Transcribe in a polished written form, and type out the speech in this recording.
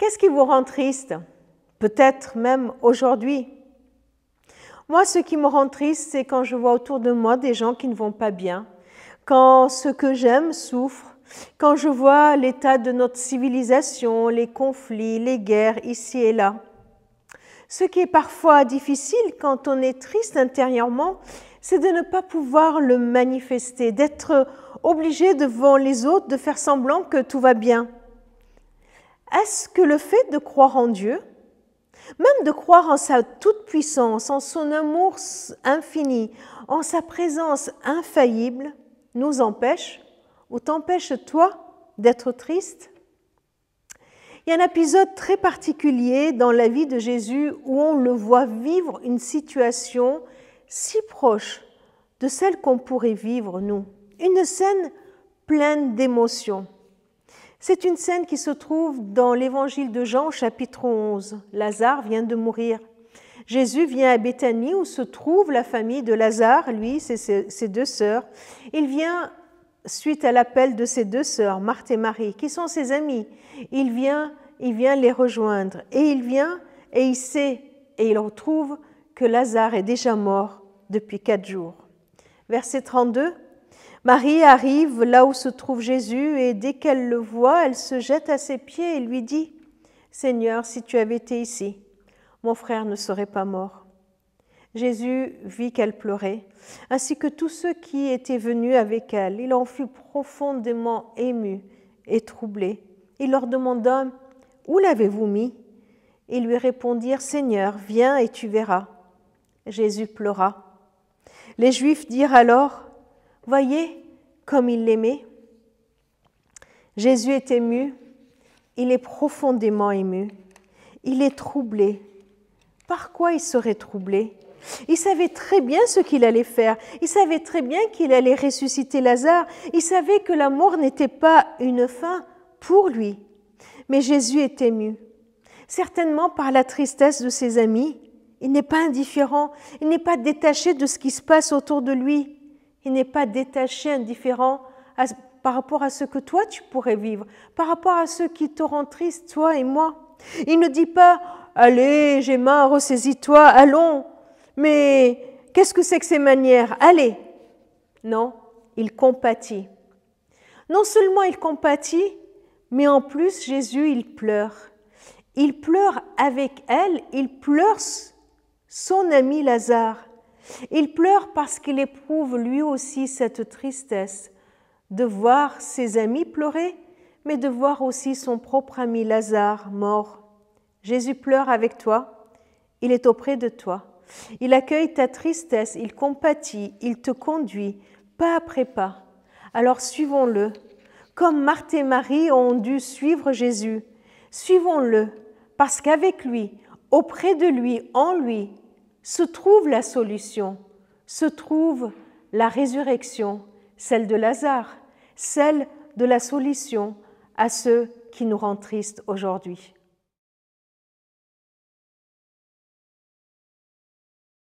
Qu'est-ce qui vous rend triste? Peut-être même aujourd'hui. Moi, ce qui me rend triste, c'est quand je vois autour de moi des gens qui ne vont pas bien, quand ceux que j'aime souffrent, quand je vois l'état de notre civilisation, les conflits, les guerres ici et là. Ce qui est parfois difficile quand on est triste intérieurement, c'est de ne pas pouvoir le manifester, d'être obligé devant les autres de faire semblant que tout va bien. Est-ce que le fait de croire en Dieu, même de croire en sa toute-puissance, en son amour infini, en sa présence infaillible, nous empêche ou t'empêche toi d'être triste? Il y a un épisode très particulier dans la vie de Jésus où on le voit vivre une situation si proche de celle qu'on pourrait vivre nous. Une scène pleine d'émotions. C'est une scène qui se trouve dans l'évangile de Jean, chapitre 11. Lazare vient de mourir. Jésus vient à Béthanie où se trouve la famille de Lazare, lui, c'est ses deux sœurs. Il vient suite à l'appel de ses deux sœurs, Marthe et Marie, qui sont ses amies. Il vient les rejoindre et il vient et il sait et il retrouve que Lazare est déjà mort depuis 4 jours. Verset 32. Marie arrive là où se trouve Jésus et dès qu'elle le voit, elle se jette à ses pieds et lui dit « Seigneur, si tu avais été ici, mon frère ne serait pas mort. » Jésus vit qu'elle pleurait, ainsi que tous ceux qui étaient venus avec elle. Il en fut profondément ému et troublé. Il leur demanda « Où l'avez-vous mis ?» Ils lui répondirent « Seigneur, viens et tu verras. » Jésus pleura. Les Juifs dirent alors « Voyez comme il l'aimait. » Jésus est ému, il est profondément ému, il est troublé. Par quoi il serait troublé? Il savait très bien ce qu'il allait faire, il savait très bien qu'il allait ressusciter Lazare, il savait que la mort n'était pas une fin pour lui. Mais Jésus est ému, certainement par la tristesse de ses amis. Il n'est pas indifférent, il n'est pas détaché de ce qui se passe autour de lui. Il n'est pas détaché, indifférent par rapport à ce que toi tu pourrais vivre, par rapport à ce qui te rend triste, toi et moi. Il ne dit pas « Allez, j'ai marre, ressaisis-toi, allons !» Mais qu'est-ce que c'est que ces manières? Allez! Non, il compatit. Non seulement il compatit, mais en plus Jésus, il pleure. Il pleure avec elle, il pleure son ami Lazare. Il pleure parce qu'il éprouve lui aussi cette tristesse de voir ses amis pleurer, mais de voir aussi son propre ami Lazare mort. Jésus pleure avec toi, il est auprès de toi. Il accueille ta tristesse, il compatit, il te conduit, pas après pas. Alors suivons-le. Comme Marthe et Marie ont dû suivre Jésus, suivons-le, parce qu'avec lui, auprès de lui, en lui, se trouve la solution, se trouve la résurrection, celle de Lazare, celle de la solution à ceux qui nous rendent tristes aujourd'hui.